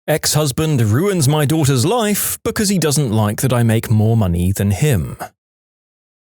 Ex-husband ruins my daughter's life because he doesn't like that I make more money than him.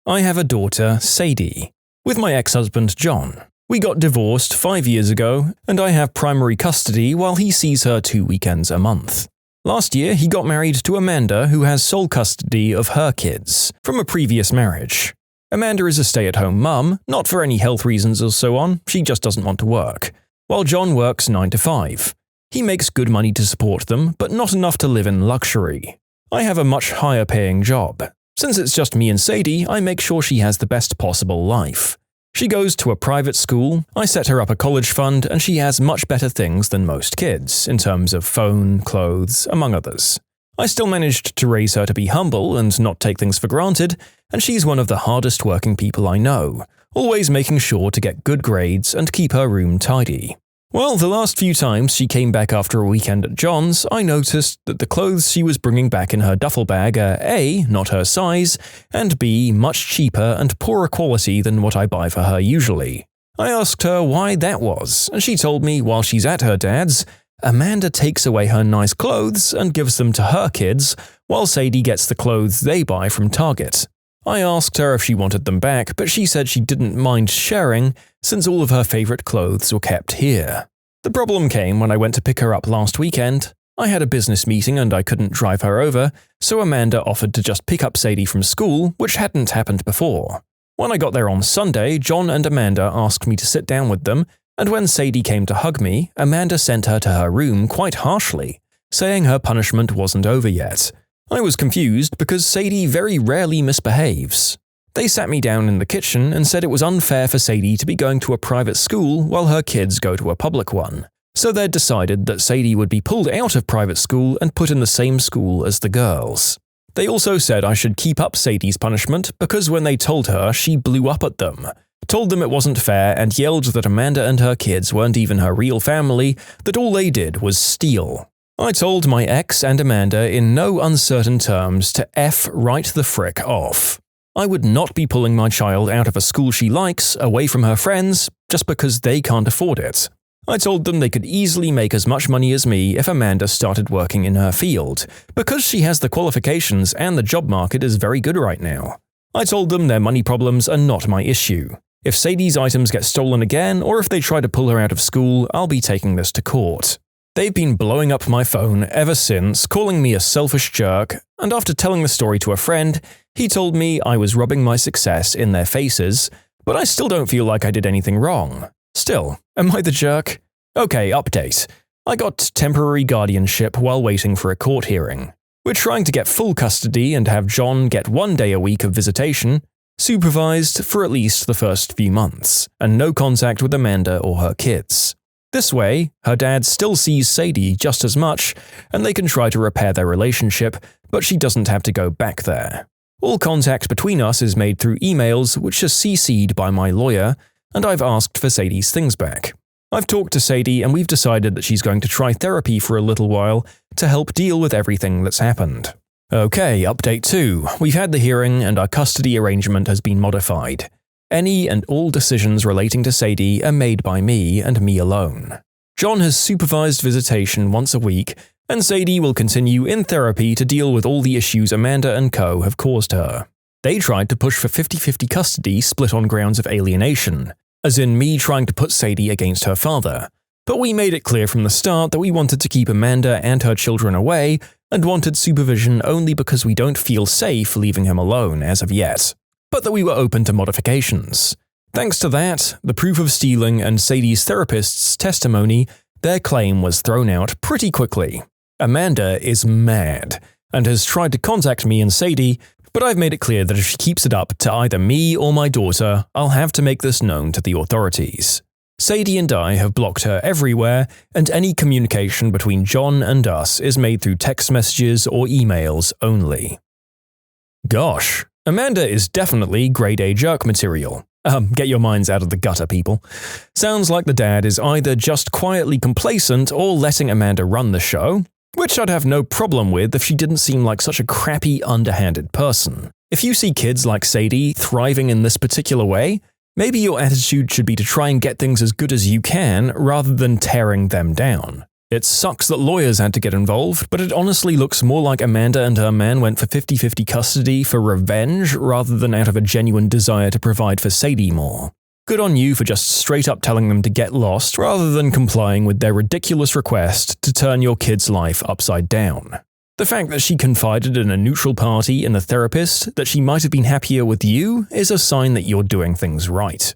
I have a daughter, Sadie, with my ex-husband John. We got divorced 5 years ago, and I have primary custody while he sees her 2 weekends a month. Last year, he got married to Amanda, who has sole custody of her kids from a previous marriage. Amanda is a stay-at-home mum, not for any health reasons or so on, she just doesn't want to work, while John works 9 to 5. He makes good money to support them, but not enough to live in luxury. I have a much higher paying job. Since it's just me and Sadie, I make sure she has the best possible life. She goes to a private school, I set her up a college fund, and she has much better things than most kids, in terms of phone, clothes, among others. I still managed to raise her to be humble and not take things for granted, and she's one of the hardest working people I know, always making sure to get good grades and keep her room tidy. Well, the last few times she came back after a weekend at John's, I noticed that the clothes she was bringing back in her duffel bag are A, not her size, and B, much cheaper and poorer quality than what I buy for her usually. I asked her why that was, and she told me while she's at her dad's, Amanda takes away her nice clothes and gives them to her kids, while Sadie gets the clothes they buy from Target. I asked her if she wanted them back, but she said she didn't mind sharing since all of her favorite clothes were kept here. The problem came when I went to pick her up last weekend. I had a business meeting and I couldn't drive her over, so Amanda offered to just pick up Sadie from school, which hadn't happened before. When I got there on Sunday, John and Amanda asked me to sit down with them, and when Sadie came to hug me, Amanda sent her to her room quite harshly, saying her punishment wasn't over yet. I was confused because Sadie very rarely misbehaves. They sat me down in the kitchen and said it was unfair for Sadie to be going to a private school while her kids go to a public one. So they'd decided that Sadie would be pulled out of private school and put in the same school as the girls. They also said I should keep up Sadie's punishment because when they told her, she blew up at them, told them it wasn't fair and yelled that Amanda and her kids weren't even her real family, that all they did was steal. I told my ex and Amanda in no uncertain terms to F right the frick off. I would not be pulling my child out of a school she likes, away from her friends, just because they can't afford it. I told them they could easily make as much money as me if Amanda started working in her field, because she has the qualifications and the job market is very good right now. I told them their money problems are not my issue. If Sadie's items get stolen again, or if they try to pull her out of school, I'll be taking this to court. They've been blowing up my phone ever since, calling me a selfish jerk, and after telling the story to a friend, he told me I was rubbing my success in their faces, but I still don't feel like I did anything wrong. Still, am I the jerk? Okay, update. I got temporary guardianship while waiting for a court hearing. We're trying to get full custody and have John get 1 day a week of visitation, supervised for at least the first few months, and no contact with Amanda or her kids. This way, her dad still sees Sadie just as much, and they can try to repair their relationship, but she doesn't have to go back there. All contact between us is made through emails, which are CC'd by my lawyer, and I've asked for Sadie's things back. I've talked to Sadie and we've decided that she's going to try therapy for a little while to help deal with everything that's happened. Okay, update 2. We've had the hearing and our custody arrangement has been modified. Any and all decisions relating to Sadie are made by me and me alone. John has supervised visitation once a week, and Sadie will continue in therapy to deal with all the issues Amanda and co. have caused her. They tried to push for 50-50 custody split on grounds of alienation, as in me trying to put Sadie against her father, but we made it clear from the start that we wanted to keep Amanda and her children away and wanted supervision only because we don't feel safe leaving him alone as of yet, but that we were open to modifications. Thanks to that, the proof of stealing and Sadie's therapist's testimony, their claim was thrown out pretty quickly. Amanda is mad and has tried to contact me and Sadie, but I've made it clear that if she keeps it up to either me or my daughter, I'll have to make this known to the authorities. Sadie and I have blocked her everywhere, and any communication between John and us is made through text messages or emails only. Gosh, Amanda is definitely grade A jerk material. Get your minds out of the gutter, people. Sounds like the dad is either just quietly complacent or letting Amanda run the show, which I'd have no problem with if she didn't seem like such a crappy, underhanded person. If you see kids like Sadie thriving in this particular way, maybe your attitude should be to try and get things as good as you can rather than tearing them down. It sucks that lawyers had to get involved, but it honestly looks more like Amanda and her man went for 50-50 custody for revenge rather than out of a genuine desire to provide for Sadie more. Good on you for just straight up telling them to get lost rather than complying with their ridiculous request to turn your kid's life upside down. The fact that she confided in a neutral party and a therapist that she might have been happier with you is a sign that you're doing things right.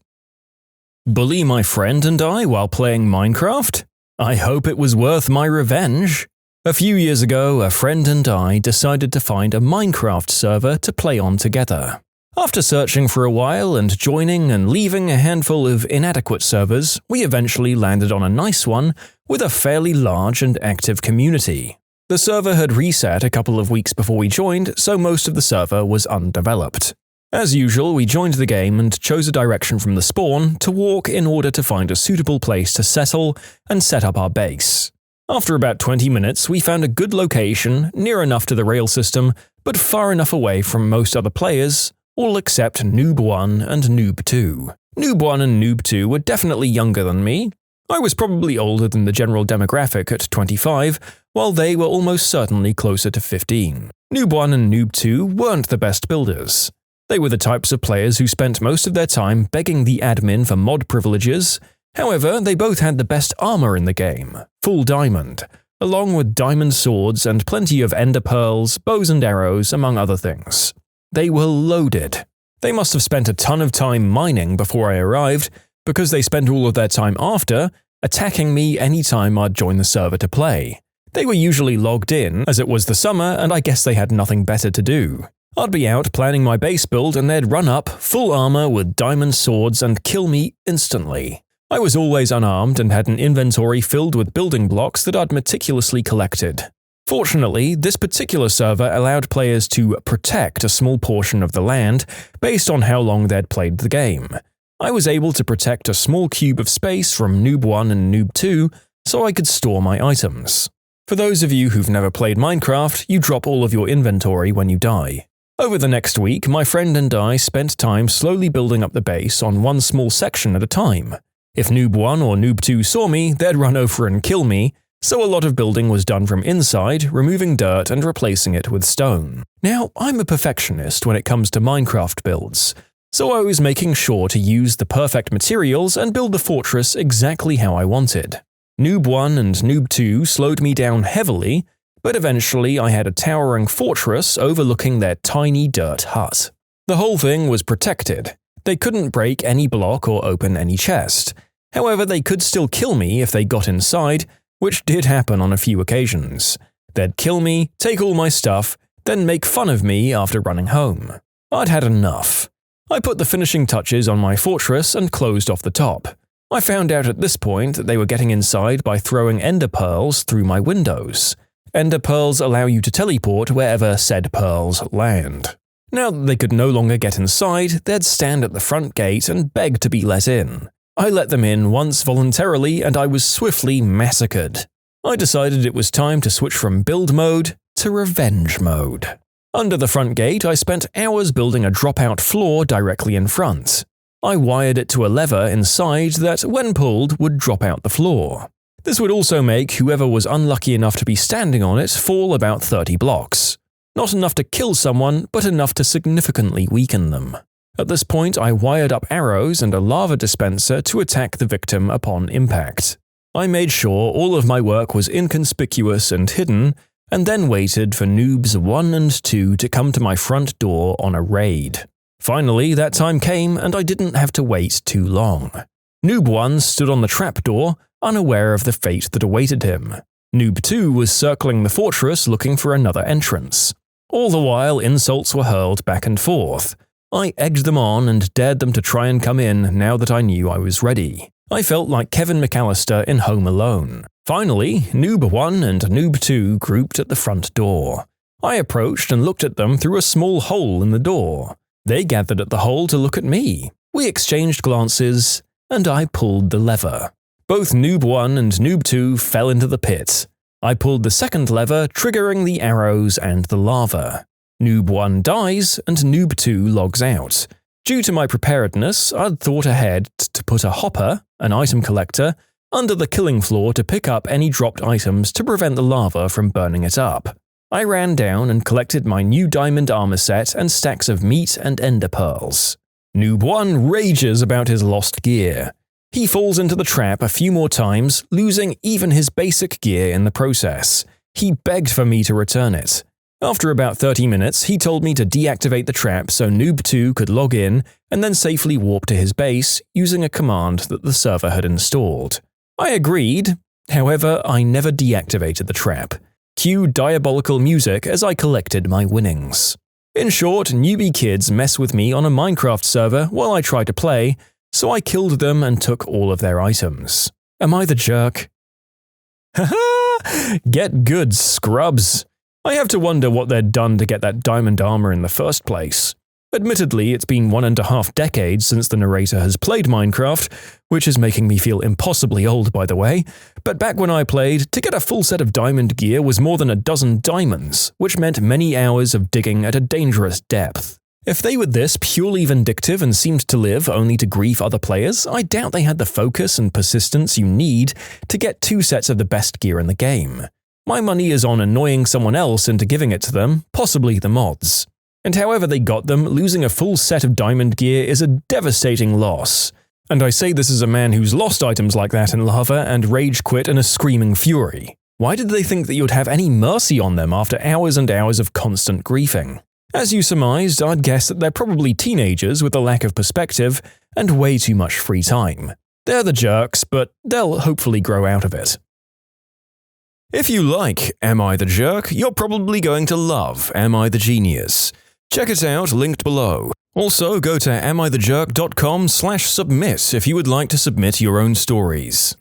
Bully my friend and I while playing Minecraft? I hope it was worth my revenge. A few years ago, a friend and I decided to find a Minecraft server to play on together. After searching for a while and joining and leaving a handful of inadequate servers, we eventually landed on a nice one with a fairly large and active community. The server had reset a couple of weeks before we joined, so most of the server was undeveloped. As usual, we joined the game and chose a direction from the spawn to walk in order to find a suitable place to settle and set up our base. After about 20 minutes, we found a good location, near enough to the rail system, but far enough away from most other players, all except Noob 1 and Noob 2. Noob 1 and Noob 2 were definitely younger than me. I was probably older than the general demographic at 25, while they were almost certainly closer to 15. Noob 1 and Noob 2 weren't the best builders. They were the types of players who spent most of their time begging the admin for mod privileges. However, they both had the best armor in the game, full diamond, along with diamond swords and plenty of ender pearls, bows and arrows, among other things. They were loaded. They must have spent a ton of time mining before I arrived, because they spent all of their time after attacking me anytime I'd join the server to play. They were usually logged in, as it was the summer and I guess they had nothing better to do. I'd be out planning my base build and they'd run up, full armor with diamond swords and kill me instantly. I was always unarmed and had an inventory filled with building blocks that I'd meticulously collected. Fortunately, this particular server allowed players to protect a small portion of the land based on how long they'd played the game. I was able to protect a small cube of space from Noob 1 and Noob 2 so I could store my items. For those of you who've never played Minecraft, you drop all of your inventory when you die. Over the next week, my friend and I spent time slowly building up the base on one small section at a time. If Noob 1 or Noob 2 saw me, they'd run over and kill me, so a lot of building was done from inside, removing dirt and replacing it with stone. Now, I'm a perfectionist when it comes to Minecraft builds, so I was making sure to use the perfect materials and build the fortress exactly how I wanted. Noob 1 and Noob 2 slowed me down heavily, but eventually I had a towering fortress overlooking their tiny dirt hut. The whole thing was protected. They couldn't break any block or open any chest. However, they could still kill me if they got inside, which did happen on a few occasions. They'd kill me, take all my stuff, then make fun of me after running home. I'd had enough. I put the finishing touches on my fortress and closed off the top. I found out at this point that they were getting inside by throwing ender pearls through my windows. Ender pearls allow you to teleport wherever said pearls land. Now that they could no longer get inside, they'd stand at the front gate and beg to be let in. I let them in once voluntarily and I was swiftly massacred. I decided it was time to switch from build mode to revenge mode. Under the front gate, I spent hours building a dropout floor directly in front. I wired it to a lever inside that, when pulled, would drop out the floor. This would also make whoever was unlucky enough to be standing on it fall about 30 blocks. Not enough to kill someone, but enough to significantly weaken them. At this point, I wired up arrows and a lava dispenser to attack the victim upon impact. I made sure all of my work was inconspicuous and hidden, and then waited for noobs 1 and 2 to come to my front door on a raid. Finally, that time came and I didn't have to wait too long. Noob 1 stood on the trapdoor, unaware of the fate that awaited him. Noob 2 was circling the fortress looking for another entrance. All the while, insults were hurled back and forth. I egged them on and dared them to try and come in now that I knew I was ready. I felt like Kevin McAllister in Home Alone. Finally, Noob 1 and Noob 2 grouped at the front door. I approached and looked at them through a small hole in the door. They gathered at the hole to look at me. We exchanged glances, and I pulled the lever. Both Noob 1 and Noob 2 fell into the pit. I pulled the second lever, triggering the arrows and the lava. Noob 1 dies, and Noob 2 logs out. Due to my preparedness, I'd thought ahead to put a hopper, an item collector, under the killing floor to pick up any dropped items to prevent the lava from burning it up. I ran down and collected my new diamond armor set and stacks of meat and ender pearls. Noob 1 rages about his lost gear. He falls into the trap a few more times, losing even his basic gear in the process. He begged for me to return it. After about 30 minutes, he told me to deactivate the trap so Noob 2 could log in and then safely warp to his base using a command that the server had installed. I agreed. However, I never deactivated the trap. Cue diabolical music as I collected my winnings. In short, newbie kids mess with me on a Minecraft server while I try to play, so I killed them and took all of their items. Am I the jerk? Haha! Get good, scrubs! I have to wonder what they'd done to get that diamond armor in the first place. Admittedly, it's been 1.5 decades since the narrator has played Minecraft, which is making me feel impossibly old, by the way, but back when I played, to get a full set of diamond gear was more than a dozen diamonds, which meant many hours of digging at a dangerous depth. If they were this purely vindictive and seemed to live only to grief other players, I doubt they had the focus and persistence you need to get 2 sets of the best gear in the game. My money is on annoying someone else into giving it to them, possibly the mods. And however they got them, losing a full set of diamond gear is a devastating loss. And I say this as a man who's lost items like that in lava and rage quit in a screaming fury. Why did they think that you'd have any mercy on them after hours and hours of constant griefing? As you surmised, I'd guess that they're probably teenagers with a lack of perspective and way too much free time. They're the jerks, but they'll hopefully grow out of it. If you like Am I the Jerk, you're probably going to love Am I the Genius. Check it out, linked below. Also, go to amithejerk.com/submit if you would like to submit your own stories.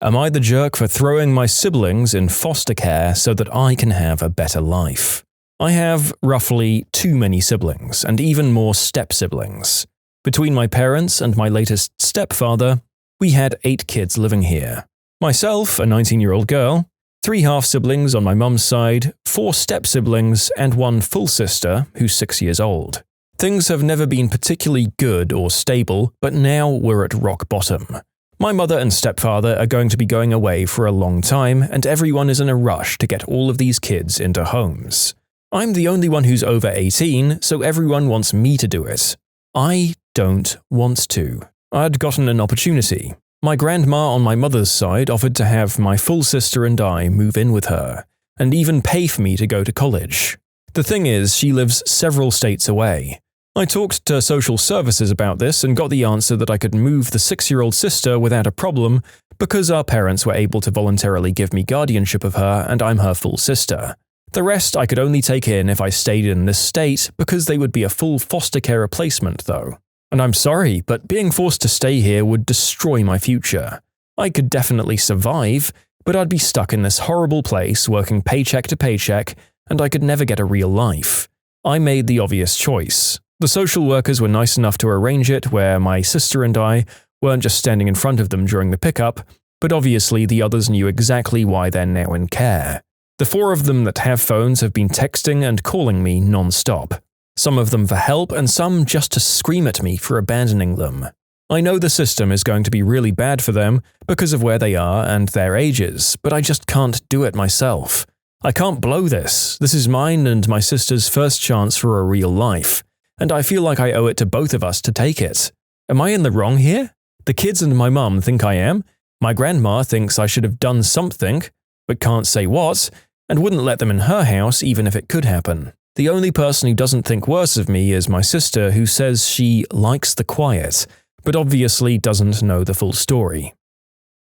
Am I the jerk for throwing my siblings in foster care so that I can have a better life? I have roughly too many siblings, and even more step-siblings. Between my parents and my latest stepfather, we had 8 kids living here. Myself, a 19-year-old girl, 3 half-siblings on my mum's side, 4 step-siblings, and 1 full sister who's 6 years old. Things have never been particularly good or stable, but now we're at rock bottom. My mother and stepfather are going to be going away for a long time, and everyone is in a rush to get all of these kids into homes. I'm the only one who's over 18, so everyone wants me to do it. I don't want to. I'd gotten an opportunity. My grandma on my mother's side offered to have my full sister and I move in with her, and even pay for me to go to college. The thing is, she lives several states away. I talked to social services about this and got the answer that I could move the 6-year-old sister without a problem because our parents were able to voluntarily give me guardianship of her and I'm her full sister. The rest I could only take in if I stayed in this state because they would be a full foster care replacement though. And I'm sorry, but being forced to stay here would destroy my future. I could definitely survive, but I'd be stuck in this horrible place working paycheck to paycheck, and I could never get a real life. I made the obvious choice. The social workers were nice enough to arrange it where my sister and I weren't just standing in front of them during the pickup, but obviously the others knew exactly why they're now in care. The 4 of them that have phones have been texting and calling me non-stop. Some of them for help and some just to scream at me for abandoning them. I know the system is going to be really bad for them because of where they are and their ages, but I just can't do it myself. I can't blow this. This is mine and my sister's first chance for a real life, and I feel like I owe it to both of us to take it. Am I in the wrong here? The kids and my mum think I am. My grandma thinks I should have done something, but can't say what, and wouldn't let them in her house even if it could happen. The only person who doesn't think worse of me is my sister, who says she likes the quiet, but obviously doesn't know the full story.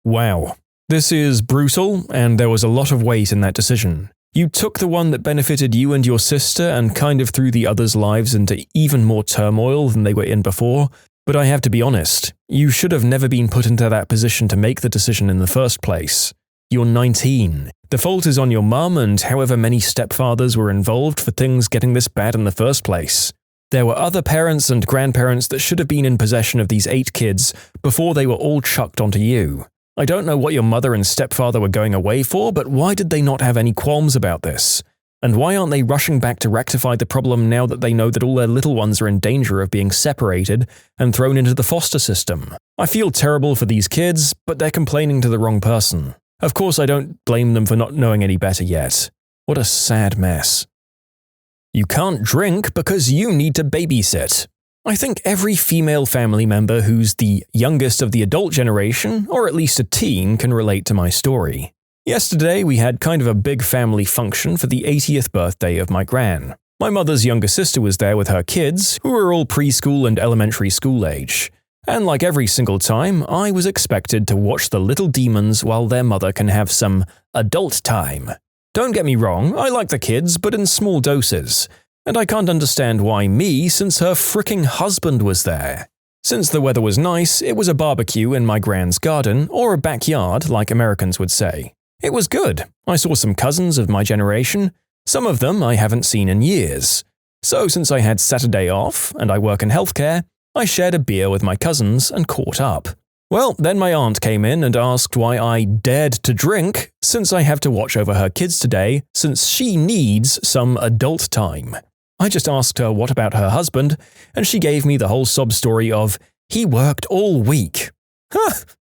Wow. This is brutal, and there was a lot of weight in that decision. You took the one that benefited you and your sister and kind of threw the others' lives into even more turmoil than they were in before, but I have to be honest, you should have never been put into that position to make the decision in the first place. You're 19. The fault is on your mum and however many stepfathers were involved for things getting this bad in the first place. There were other parents and grandparents that should have been in possession of these 8 kids before they were all chucked onto you. I don't know what your mother and stepfather were going away for, but why did they not have any qualms about this? And why aren't they rushing back to rectify the problem now that they know that all their little ones are in danger of being separated and thrown into the foster system? I feel terrible for these kids, but they're complaining to the wrong person. Of course, I don't blame them for not knowing any better yet. What a sad mess. You can't drink because you need to babysit. I think every female family member who's the youngest of the adult generation, or at least a teen, can relate to my story. Yesterday, we had kind of a big family function for the 80th birthday of my gran. My mother's younger sister was there with her kids, who were all preschool and elementary school age. And like every single time, I was expected to watch the little demons while their mother can have some adult time. Don't get me wrong, I like the kids, but in small doses. And I can't understand why me, since her fricking husband was there. Since the weather was nice, it was a barbecue in my gran's garden, or a backyard, like Americans would say. It was good. I saw some cousins of my generation. Some of them I haven't seen in years. So since I had Saturday off, and I work in healthcare, I shared a beer with my cousins and caught up. Well, then my aunt came in and asked why I dared to drink, since I have to watch over her kids today, since she needs some adult time. I just asked her what about her husband, and she gave me the whole sob story of, he worked all week.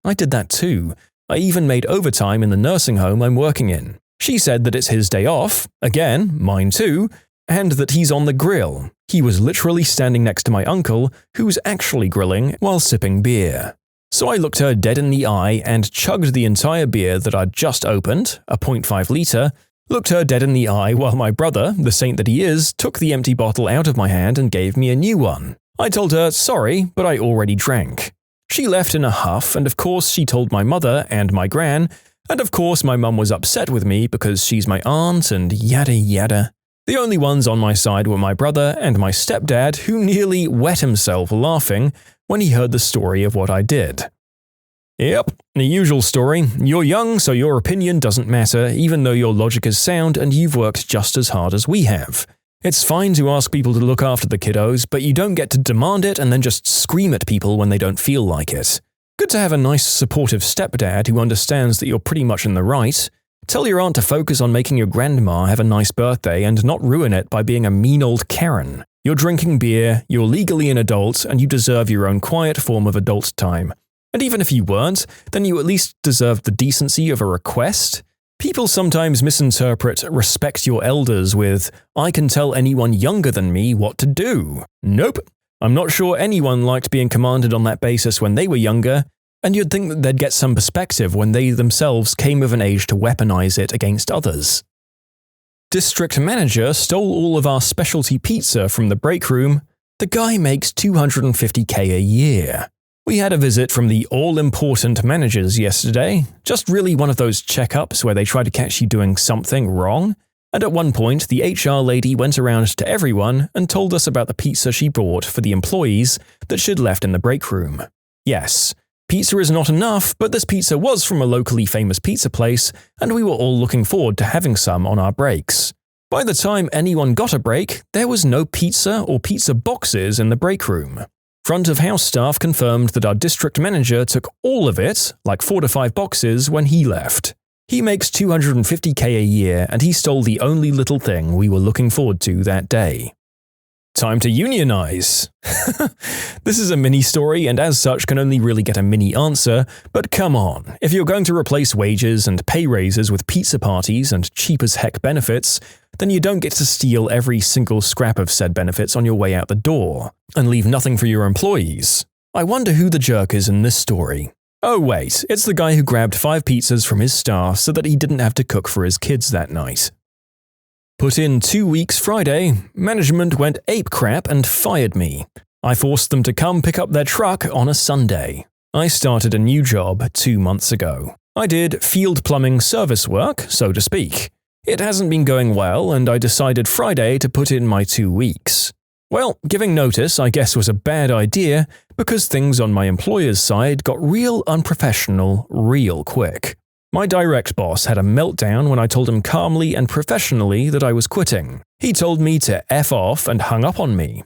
I did that too. I even made overtime in the nursing home I'm working in. She said that it's his day off, again, mine too, and that he's on the grill. He was literally standing next to my uncle, who's actually grilling while sipping beer. So I looked her dead in the eye and chugged the entire beer that I'd just opened, a 0.5 litre, looked her dead in the eye while my brother, the saint that he is, took the empty bottle out of my hand and gave me a new one. I told her, sorry, but I already drank. She left in a huff, and of course she told my mother and my gran, and of course my mum was upset with me because she's my aunt and yada yada. The only ones on my side were my brother and my stepdad, who nearly wet himself laughing when he heard the story of what I did. Yep, the usual story. You're young, so your opinion doesn't matter, even though your logic is sound and you've worked just as hard as we have. It's fine to ask people to look after the kiddos, but you don't get to demand it and then just scream at people when they don't feel like it. Good to have a nice, supportive stepdad who understands that you're pretty much in the right. Tell your aunt to focus on making your grandma have a nice birthday and not ruin it by being a mean old Karen. You're drinking beer, you're legally an adult, and you deserve your own quiet form of adult time. And even if you weren't, then you at least deserve the decency of a request. People sometimes misinterpret respect your elders with, I can tell anyone younger than me what to do. Nope. I'm not sure anyone liked being commanded on that basis when they were younger, and you'd think that they'd get some perspective when they themselves came of an age to weaponize it against others. District manager stole all of our specialty pizza from the break room. The guy makes $250K a year. We had a visit from the all-important managers yesterday, just really one of those checkups where they try to catch you doing something wrong. And at one point, the HR lady went around to everyone and told us about the pizza she brought for the employees that she'd left in the break room. Yes, pizza is not enough, but this pizza was from a locally famous pizza place, and we were all looking forward to having some on our breaks. By the time anyone got a break, there was no pizza or pizza boxes in the break room. Front of house staff confirmed that our district manager took all of it, like 4 to 5 boxes, when he left. He makes $250K a year, and he stole the only little thing we were looking forward to that day. Time to unionize. This is a mini story, and as such can only really get a mini answer, but come on, if you're going to replace wages and pay raises with pizza parties and cheap as heck benefits, then you don't get to steal every single scrap of said benefits on your way out the door, and leave nothing for your employees. I wonder who the jerk is in this story. Oh wait, it's the guy who grabbed 5 pizzas from his staff so that he didn't have to cook for his kids that night. Put in 2 weeks Friday, management went ape crap and fired me. I forced them to come pick up their truck on a Sunday. I started a new job 2 months ago. I did field plumbing service work, so to speak. It hasn't been going well, and I decided Friday to put in my 2 weeks. Well, giving notice, I guess, was a bad idea, because things on my employer's side got real unprofessional real quick. My direct boss had a meltdown when I told him calmly and professionally that I was quitting. He told me to F off and hung up on me.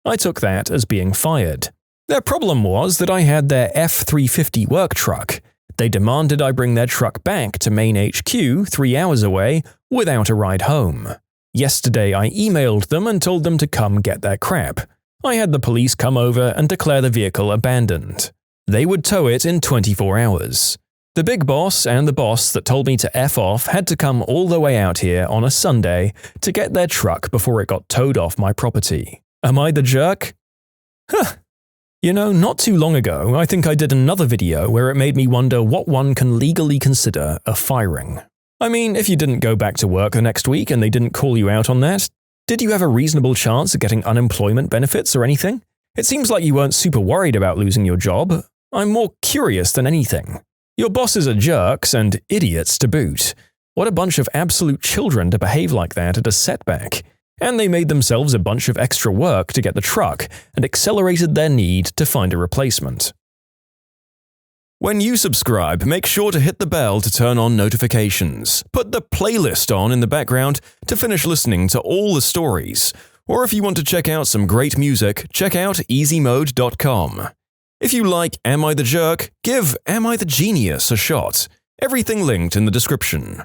I took that as being fired. Their problem was that I had their F350 work truck. They demanded I bring their truck back to main HQ 3 hours away without a ride home. Yesterday I emailed them and told them to come get their crap. I had the police come over and declare the vehicle abandoned. They would tow it in 24 hours. The big boss and the boss that told me to F off had to come all the way out here on a Sunday to get their truck before it got towed off my property. Am I the jerk? Huh. You know, not too long ago, I think I did another video where it made me wonder what one can legally consider a firing. I mean, if you didn't go back to work the next week and they didn't call you out on that, did you have a reasonable chance of getting unemployment benefits or anything? It seems like you weren't super worried about losing your job. I'm more curious than anything. Your bosses are jerks and idiots to boot. What a bunch of absolute children to behave like that at a setback. And they made themselves a bunch of extra work to get the truck and accelerated their need to find a replacement. When you subscribe, make sure to hit the bell to turn on notifications. Put the playlist on in the background to finish listening to all the stories. Or if you want to check out some great music, check out easymode.com. If you like Am I the Jerk, give Am I the Genius a shot. Everything linked in the description.